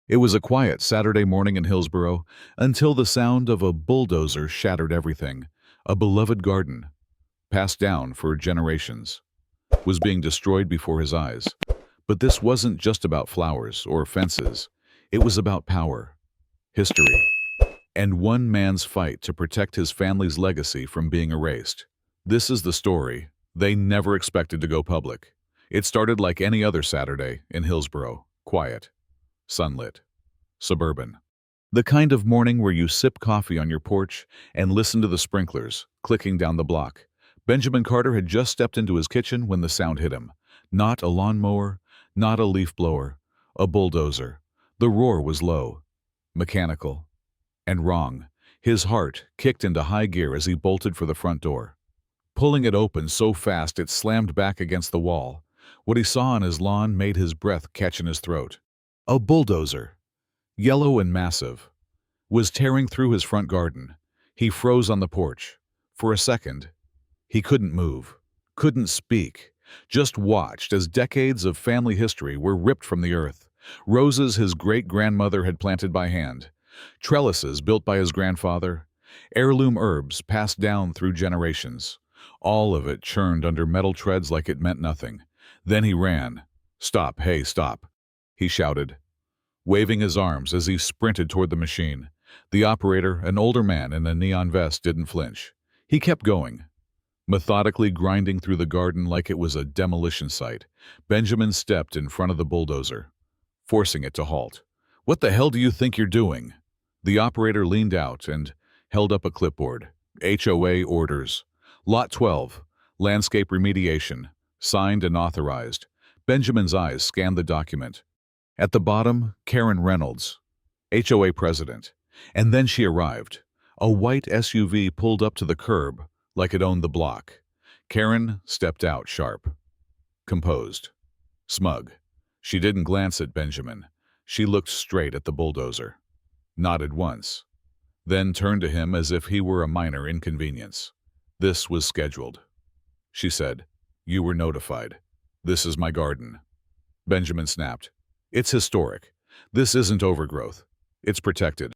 It was a quiet Saturday morning in Hillsborough until the sound of a bulldozer shattered everything. A beloved garden, passed down for generations, was being destroyed before his eyes. But this wasn't just about flowers or fences. It was about power, history, and one man's fight to protect his family's legacy from being erased. This is the story they never expected to go public. It started like any other Saturday in Hillsborough, quiet, sunlit, suburban. The kind of morning where you sip coffee on your porch and listen to the sprinklers clicking down the block. Benjamin Carter had just stepped into his kitchen when the sound hit him. Not a lawnmower, not a leaf blower, a bulldozer. The roar was low, mechanical, and wrong. His heart kicked into high gear as he bolted for the front door, pulling it open so fast it slammed back against the wall. What he saw on his lawn made his breath catch in his throat. A bulldozer, yellow and massive, was tearing through his front garden. He froze on the porch. For a second, he couldn't move, couldn't speak, just watched as decades of family history were ripped from the earth. Roses his great-grandmother had planted by hand, trellises built by his grandfather, heirloom herbs passed down through generations. All of it churned under metal treads like it meant nothing. Then he ran. "Stop, hey, stop," he shouted, waving his arms as he sprinted toward the machine. The operator, an older man in a neon vest, didn't flinch. He kept going, methodically grinding through the garden like it was a demolition site. Benjamin stepped in front of the bulldozer, forcing it to halt. "What the hell do you think you're doing?" The operator leaned out and held up a clipboard. HOA orders. Lot 12, landscape remediation, signed and authorized. Benjamin's eyes scanned the document. At the bottom, Karen Reynolds, HOA President. And then she arrived. A white SUV pulled up to the curb like it owned the block. Karen stepped out sharp, composed, smug. She didn't glance at Benjamin. She looked straight at the bulldozer, nodded once, then turned to him as if he were a minor inconvenience. "This was scheduled," she said. "You were notified. This is my garden." Benjamin snapped. "It's historic. This isn't overgrowth. It's protected."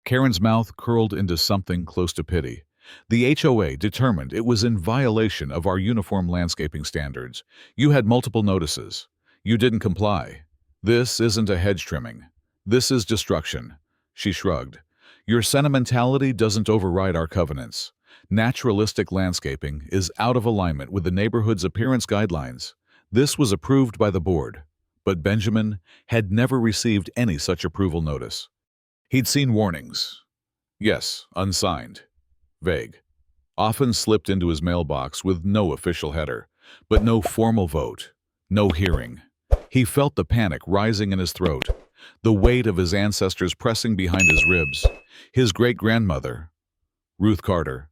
Karen's mouth curled into something close to pity. "The HOA determined it was in violation of our uniform landscaping standards. You had multiple notices. You didn't comply. This isn't a hedge trimming. This is destruction." She shrugged. "Your sentimentality doesn't override our covenants. Naturalistic landscaping is out of alignment with the neighborhood's appearance guidelines. This was approved by the board." But Benjamin had never received any such approval notice. He'd seen warnings. Yes, unsigned, vague, often slipped into his mailbox with no official header, but no formal vote, no hearing. He felt the panic rising in his throat, the weight of his ancestors pressing behind his ribs. His great-grandmother, Ruth Carter,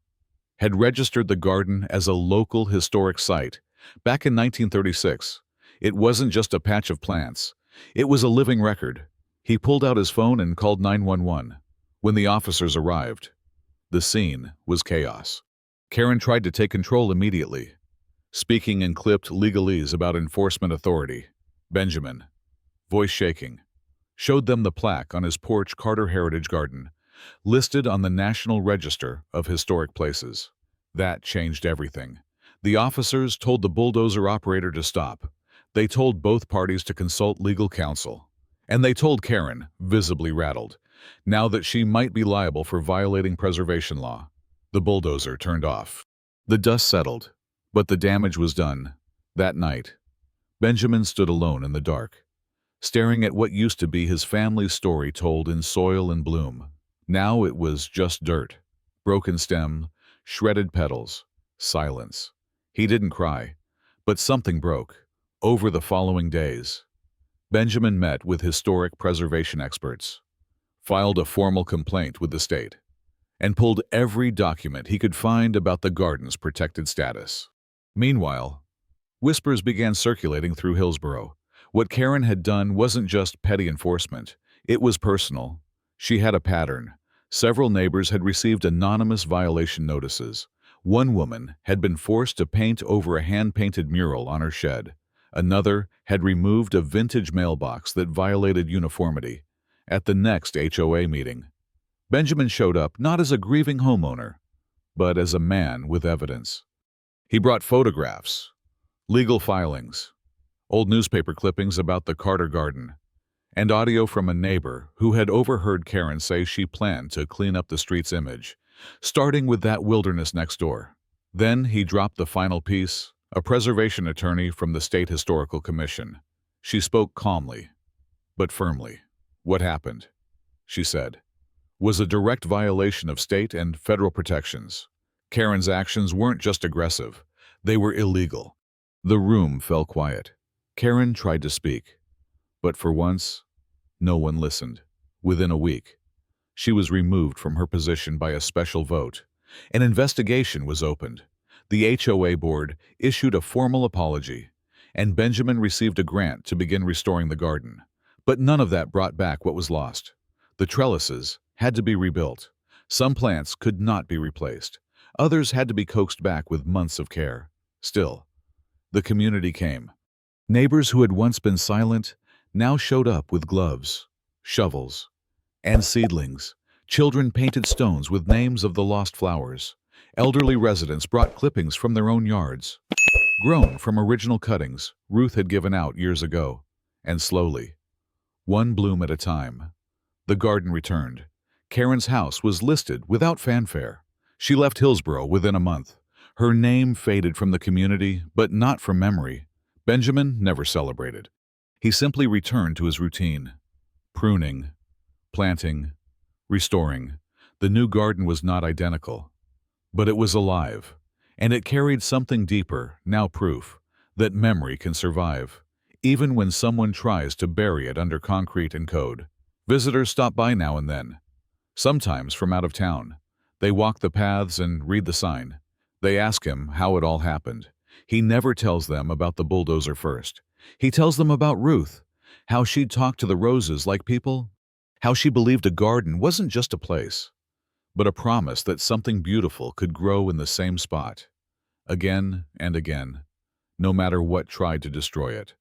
had registered the garden as a local historic site back in 1936. It wasn't just a patch of plants. It was a living record. He pulled out his phone and called 911. When the officers arrived, the scene was chaos. Karen tried to take control immediately, speaking in clipped legalese about enforcement authority. Benjamin, voice shaking, showed them the plaque on his porch Carter Heritage Garden, listed on the National Register of Historic Places. That changed everything. The officers told the bulldozer operator to stop. They told both parties to consult legal counsel. And they told Karen, visibly rattled, now that she might be liable for violating preservation law. The bulldozer turned off. The dust settled, but the damage was done. That night, Benjamin stood alone in the dark, staring at what used to be his family's story told in soil and bloom. Now it was just dirt, broken stem, shredded petals, silence. He didn't cry, but something broke. Over the following days, Benjamin met with historic preservation experts, filed a formal complaint with the state, and pulled every document he could find about the garden's protected status. Meanwhile, whispers began circulating through Hillsborough. What Karen had done wasn't just petty enforcement, it was personal. She had a pattern. Several neighbors had received anonymous violation notices. One woman had been forced to paint over a hand-painted mural on her shed. Another had removed a vintage mailbox that violated uniformity. At the next HOA meeting, Benjamin showed up not as a grieving homeowner, but as a man with evidence. He brought photographs, legal filings, old newspaper clippings about the Carter Garden, and audio from a neighbor who had overheard Karen say she planned to clean up the street's image, starting with that wilderness next door. Then he dropped the final piece, a preservation attorney from the State Historical Commission. She spoke calmly, but firmly. "What happened," she said, "was a direct violation of state and federal protections. Karen's actions weren't just aggressive, they were illegal." The room fell quiet. Karen tried to speak, but for once, no one listened. Within a week, she was removed from her position by a special vote. An investigation was opened. The HOA board issued a formal apology, and Benjamin received a grant to begin restoring the garden. But none of that brought back what was lost. The trellises had to be rebuilt. Some plants could not be replaced. Others had to be coaxed back with months of care. Still, the community came. Neighbors who had once been silent now showed up with gloves, shovels, and seedlings. Children painted stones with names of the lost flowers. Elderly residents brought clippings from their own yards, grown from original cuttings Ruth had given out years ago. And slowly, one bloom at a time, the garden returned. Karen's house was listed without fanfare. She left Hillsborough within a month. Her name faded from the community, but not from memory. Benjamin never celebrated. He simply returned to his routine. Pruning, planting, restoring. The new garden was not identical, but it was alive, and it carried something deeper, now proof, that memory can survive, even when someone tries to bury it under concrete and code. Visitors stop by now and then, sometimes from out of town. They walk the paths and read the sign. They ask him how it all happened. He never tells them about the bulldozer first. He tells them about Ruth, how she'd talked to the roses like people, how she believed a garden wasn't just a place, but a promise that something beautiful could grow in the same spot, again and again, no matter what tried to destroy it.